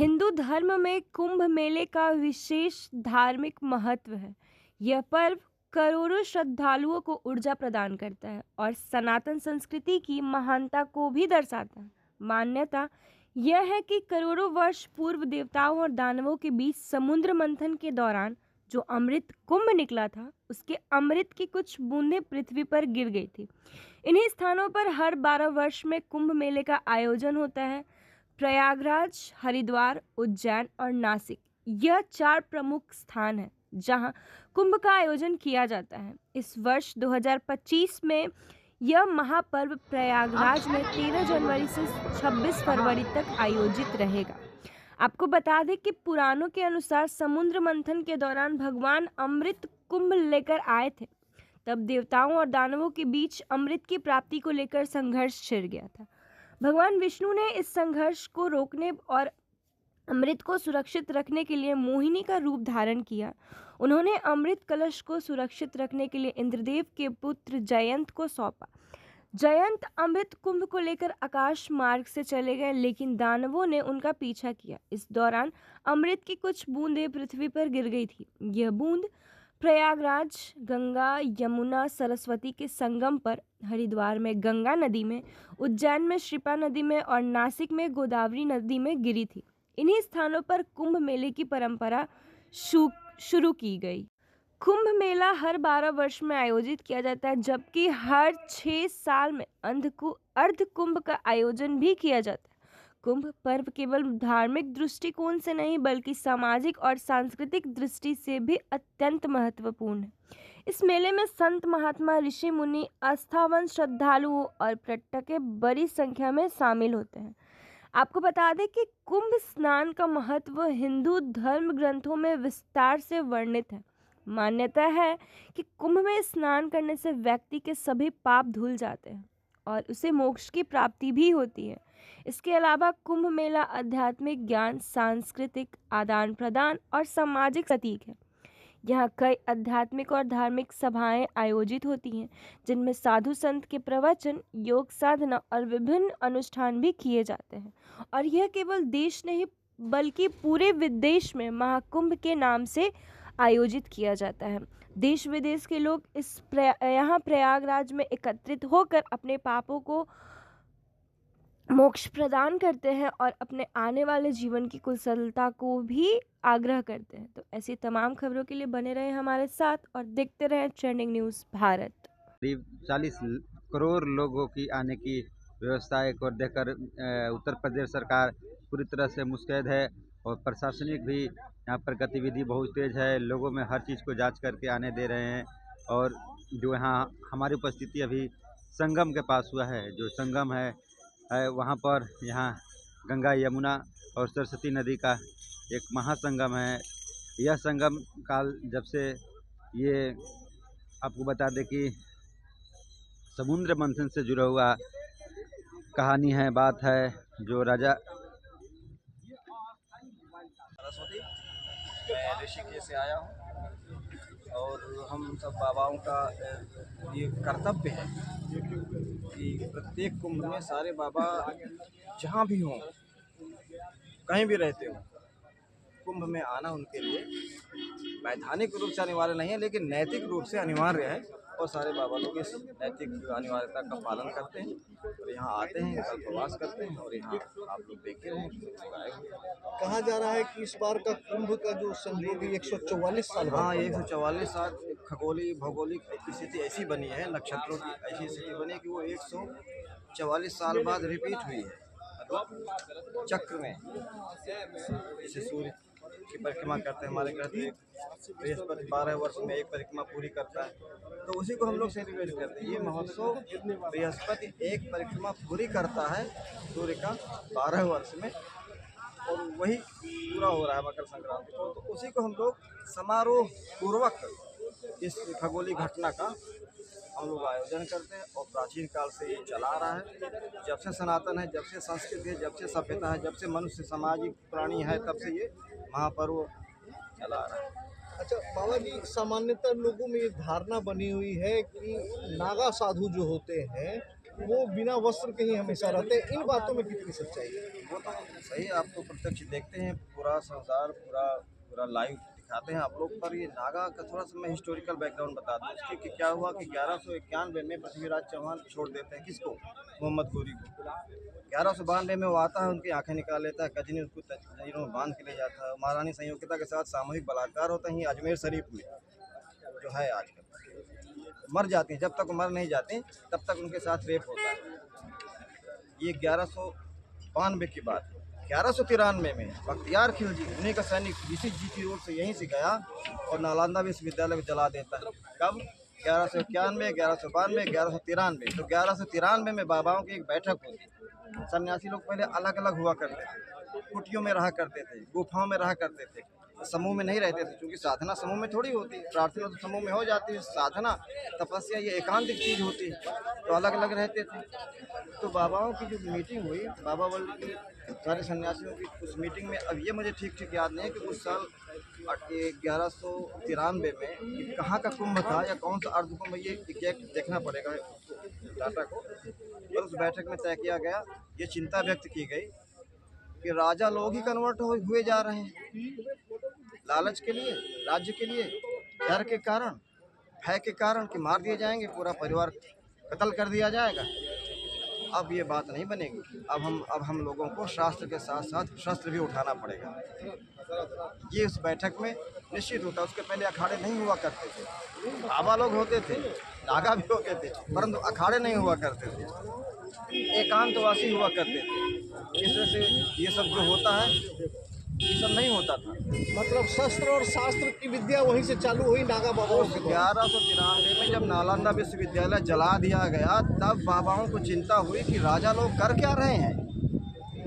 हिंदू धर्म में कुंभ मेले का विशेष धार्मिक महत्व है। यह पर्व करोड़ों श्रद्धालुओं को ऊर्जा प्रदान करता है और सनातन संस्कृति की महानता को भी दर्शाता है। मान्यता यह है कि करोड़ों वर्ष पूर्व देवताओं और दानवों के बीच समुद्र मंथन के दौरान जो अमृत कुंभ निकला था, उसके अमृत की कुछ बूंदें पृथ्वी पर गिर गई थी। इन्हीं स्थानों पर हर 12 वर्ष में कुंभ मेले का आयोजन होता है। प्रयागराज, हरिद्वार, उज्जैन और नासिक, यह 4 प्रमुख स्थान हैं जहां कुंभ का आयोजन किया जाता है। इस वर्ष 2025 में यह महापर्व प्रयागराज में 13 जनवरी से 26 फरवरी तक आयोजित रहेगा। आपको बता दें कि पुराणों के अनुसार समुद्र मंथन के दौरान भगवान अमृत कुंभ लेकर आए थे। तब देवताओं और दानवों के बीच अमृत की प्राप्ति को लेकर संघर्ष छिड़ गया था। भगवान विष्णु ने इस संघर्ष को रोकने और अमृत को सुरक्षित रखने के लिए मोहिनी का रूप धारण किया। उन्होंने अमृत कलश को सुरक्षित रखने के लिए इंद्रदेव के पुत्र जयंत को सौंपा। जयंत अमृत कुंभ को लेकर आकाश मार्ग से चले गए, लेकिन दानवों ने उनका पीछा किया। इस दौरान अमृत की कुछ बूंदें पृथ्वी पर गिर गई थी। यह बूंद प्रयागराज, गंगा, यमुना, सरस्वती के संगम पर, हरिद्वार में गंगा नदी में, उज्जैन में शिप्रा नदी में और नासिक में गोदावरी नदी में गिरी थी। इन्हीं स्थानों पर कुंभ मेले की परंपरा शुरू की गई। कुंभ मेला हर 12 वर्ष में आयोजित किया जाता है, जबकि हर 6 साल में अर्ध कुंभ का आयोजन भी किया जाता है। कुंभ पर्व केवल धार्मिक दृष्टिकोण से नहीं बल्कि सामाजिक और सांस्कृतिक दृष्टि से भी अत्यंत महत्वपूर्ण है। इस मेले में संत, महात्मा, ऋषि मुनि, आस्थावान श्रद्धालुओं और पर्यटक बड़ी संख्या में शामिल होते हैं। आपको बता दें कि कुंभ स्नान का महत्व हिंदू धर्म ग्रंथों में विस्तार से वर्णित है। मान्यता है कि कुंभ में स्नान करने से व्यक्ति के सभी पाप धुल जाते हैं और उसे मोक्ष की प्राप्ति भी होती है। इसके अलावा कुंभ मेला आध्यात्मिक ज्ञान, सांस्कृतिक आदान प्रदान और सामाजिक प्रतीक है। यहाँ कई आध्यात्मिक और धार्मिक सभाएं आयोजित होती हैं, जिनमें साधु संत के प्रवचन, योग साधना और विभिन्न अनुष्ठान भी किए जाते हैं। और यह केवल देश नहीं बल्कि पूरे विदेश में महाकुंभ के नाम से आयोजित किया जाता है। देश विदेश के लोग यहाँ प्रयागराज में एकत्रित होकर अपने पापों को मोक्ष प्रदान करते हैं और अपने आने वाले जीवन की कुशलता को भी आग्रह करते हैं। तो ऐसी तमाम खबरों के लिए बने रहें हमारे साथ और देखते रहें ट्रेंडिंग न्यूज़ भारत। करीब 40 करोड़ लोगों की आने की व्यवस्था एक और देखकर उत्तर प्रदेश सरकार पूरी तरह से मुस्तैद है और प्रशासनिक भी यहाँ पर गतिविधि बहुत तेज है। लोगों में हर चीज़ को जांच करके आने दे रहे हैं। और जो यहाँ हमारी उपस्थिति अभी संगम के पास हुआ है, जो संगम है वहाँ पर यहाँ गंगा, यमुना और सरस्वती नदी का एक महासंगम है। यह संगम काल जब से ये आपको बता दें कि समुद्र मंथन से जुड़ा हुआ कहानी है, बात है। जो राजा सरस्वती, मैं ऋषिकेश से आया हूँ और हम सब बाबाओं का ये कर्तव्य है कि प्रत्येक कुंभ में सारे बाबा जहाँ भी हों, कहीं भी रहते हो, कुंभ में आना उनके लिए वैधानिक रूप से अनिवार्य नहीं है, लेकिन नैतिक रूप से अनिवार्य है। और सारे बाबा लोग इस नैतिक अनिवार्यता का पालन करते हैं और यहाँ आते हैं, कल्पवास करते हैं और यहाँ आप लोग देखे रहे हैं। कहा जा रहा है कि इस बार का कुंभ का जो संयोग 144 साल बाद हाँ, 144 साल खगोलीय भौगोलिक स्थिति ऐसी बनी है, नक्षत्रों की ऐसी स्थिति बनी कि वो 144 साल बाद रिपीट हुई है। मतलब चक्र में जैसे सूर्य की परिक्रमा करते हैं हमारे ग्रह, तो बृहस्पति 12 वर्ष में एक परिक्रमा पूरी करता है, तो उसी को हम लोग सेलिब्रेट करते हैं। ये महोत्सव बृहस्पति एक परिक्रमा पूरी करता है सूर्य का 12 वर्ष में, और वही पूरा हो रहा है मकर संक्रांति को। तो उसी को हम लोग समारोह पूर्वक इस खगोलीय घटना का हम लोग आयोजन करते हैं और प्राचीन काल से ये चला आ रहा है। जब से सनातन है, जब से संस्कृति है, जब से सभ्यता है, जब से मनुष्य सामाजिक प्राणी है, तब से ये महापर्व चला आ रहा है। अच्छा बाबा जी, सामान्यतः लोगों में ये धारणा बनी हुई है कि नागा साधु जो होते हैं वो बिना वस्त्र के ही हमेशा रहते हैं। इन बातों में कितनी सच्चाई है? वो तो सही, आप तो प्रत्यक्ष देखते हैं, पूरा संसार पूरा पूरा लाइव दिखाते हैं आप लोग। पर ये नागा का थोड़ा सा मैं हिस्टोरिकल बैकग्राउंड बता दूं उसके कि क्या हुआ कि 1191 में पृथ्वीराज चौहान छोड़ देते हैं किसको, मोहम्मद गोरी को। 1192 में वो आता है, उनकी आंखें निकाल लेता है, गजनी उसको जंजीरों में बांध के ले जाता है। महारानी संयोगिता के साथ सामूहिक बलात्कार होता है अजमेर शरीफ में, जो है आजकल। मर जाती हैं, जब तक मर नहीं जाती तब तक उनके साथ रेप होता है। ये 1192 की बात है। 1193 में बख्तियार खिलजी, उन्हीं का सैनिक जीसी की ओर से यहीं से गया और नालंदा विश्वविद्यालय को जला देता है। कब? 1191, 1192, 1193। तो 1193 में बाबाओं की एक बैठक हुई। सन्यासी लोग पहले अलग अलग हुआ करते थे, कुटियों में रहा करते थे, गुफाओं में रहा करते थे, समूह में नहीं रहते थे, क्योंकि साधना समूह में थोड़ी होती है। प्रार्थना तो समूह में हो जाती है, साधना तपस्या ये एकांतिक चीज होती है, तो अलग अलग रहते थे। तो बाबाओं की जो मीटिंग हुई, बाबा वर्ल्ड की सारे सन्यासियों की, उस मीटिंग में, अब ये मुझे ठीक ठीक याद नहीं है कि उस साल 1193 में कहाँ का कुंभ था या कौन सा अर्ध कुंभ, ये एग्जैक्ट देखना पड़ेगा डाटा को। और उस बैठक में तय किया गया, ये चिंता व्यक्त की गई कि राजा लोग ही कन्वर्ट हुए जा रहे हैं, लालच के लिए, राज्य के लिए, डर के कारण, भय के कारण कि मार दिए जाएंगे, पूरा परिवार कत्ल कर दिया जाएगा। अब ये बात नहीं बनेगी। अब हम लोगों को शास्त्र के साथ साथ शस्त्र भी उठाना पड़ेगा। ये उस बैठक में निश्चित होता। उसके पहले अखाड़े नहीं हुआ करते थे, बाबा लोग होते थे, नागा भी होते थे, परंतु अखाड़े नहीं हुआ करते थे, एकांतवासी हुआ करते थे। इस वजह से ये सब जो होता है, ये सब नहीं होता था। मतलब शस्त्र और शास्त्र की विद्या वहीं से चालू हुई नागा बाबाओं से। 1193 में जब नालंदा विश्वविद्यालय जला दिया गया, तब बाबाओं को चिंता हुई कि राजा लोग कर क्या रहे हैं।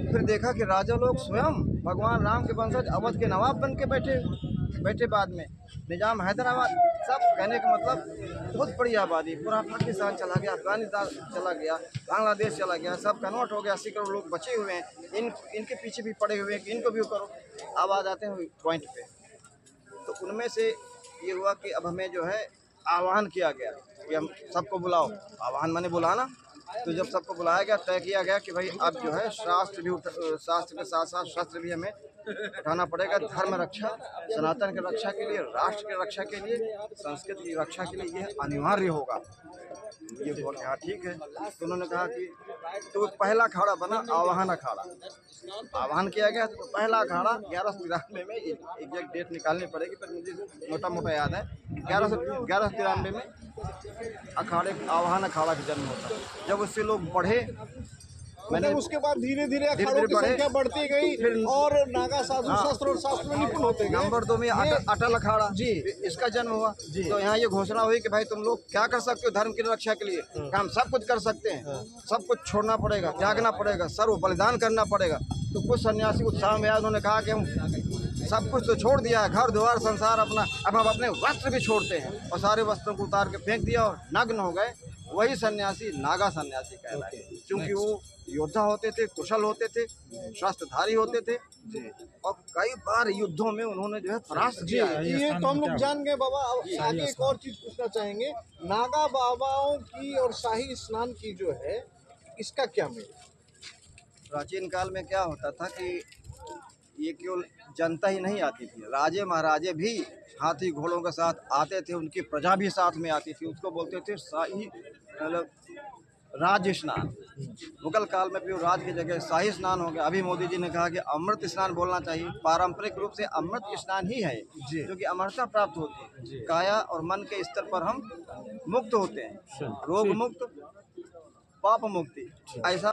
फिर देखा कि राजा लोग स्वयं भगवान राम के वंशज अवध के नवाब बन के बैठे बाद में निजाम हैदराबाद, सब कहने का मतलब बहुत बड़ी आबादी, पूरा पाकिस्तान चला गया, अफगानिस्तान चला गया, बांग्लादेश चला गया, सब कन्वर्ट हो गया। 80 करोड़ लोग बचे हुए हैं, इनके पीछे भी पड़े हुए हैं कि इनको भी करो। अब आ जाते हैं पॉइंट पे। तो उनमें से ये हुआ कि अब हमें जो है आह्वान किया गया कि हम सबको बुलाओ। आह्वान माने बुलाना। तो जब सबको बुलाया गया, तय किया गया कि भाई अब जो है शास्त्र के साथ साथ शस्त्र भी हमें उठाना पड़ेगा। धर्म रक्षा, सनातन की रक्षा के लिए, राष्ट्र की रक्षा के लिए, संस्कृति की रक्षा के लिए ये अनिवार्य होगा। ये बोल हाँ ठीक है। तो उन्होंने कहा कि तो पहला अखाड़ा बना आवाहन अखाड़ा। आह्वान किया गया तो पहला अखाड़ा 1193 में, एग्जैक्ट डेट निकालनी पड़ेगी पर मुझे मोटा मोटा याद है, 1193 में आह्वान अखाड़ा का जन्म होता है। जब उससे लोग बढ़े, मैंने उसके बाद धीरे धीरे अखाड़ों की संख्या बढ़ती गई और नागा साधु शस्त्र और शास्त्र में निपुण होते गए। नंबर 2 में अटल अखाड़ा जी, इसका जन्म हुआ। तो यहाँ ये घोषणा हुई कि भाई तुम लोग क्या कर सकते हो धर्म की रक्षा के लिए, हम सब कुछ कर सकते हैं, सब कुछ छोड़ना पड़ेगा, त्यागना पड़ेगा, सर्व बलिदान करना पड़ेगा। तो कुछ सन्यासी उत्साह में आए, उन्होंने कहा कि हम सब कुछ तो छोड़ दिया है, घर द्वार संसार अपना, अब हम अपने वस्त्र भी छोड़ते हैं, और सारे वस्त्रों को उतार के फेंक दिया और नग्न हो गए। वही सन्यासी नागा सन्यासी कहलाए, क्योंकि वो योद्धा होते थे, कुशल होते थे, शस्त्रधारी होते थे और कई बार युद्धों में उन्होंने जो है परास्त किया है। ये तो हम लोग जान गए बाबा। अब आगे एक और चीज पूछना चाहेंगे, नागा बाबाओं की और शाही स्नान की जो है, इसका क्या मेल? प्राचीन काल में क्या होता था कि ये केवल जनता ही नहीं आती थी, राजे महाराजे भी हाथी घोड़ों के साथ आते थे, उनकी प्रजा भी साथ में आती थी। उसको बोलते थे शाही, मतलब राज्य स्नान। मुगल काल में भी राज की जगह शाही स्नान हो गया। अभी मोदी जी ने कहा कि अमृत स्नान बोलना चाहिए। पारंपरिक रूप से अमृत स्नान ही है जो कि अमरता प्राप्त होती है। काया और मन के स्तर पर हम मुक्त होते हैं, रोग मुक्त, पाप मुक्ति। ऐसा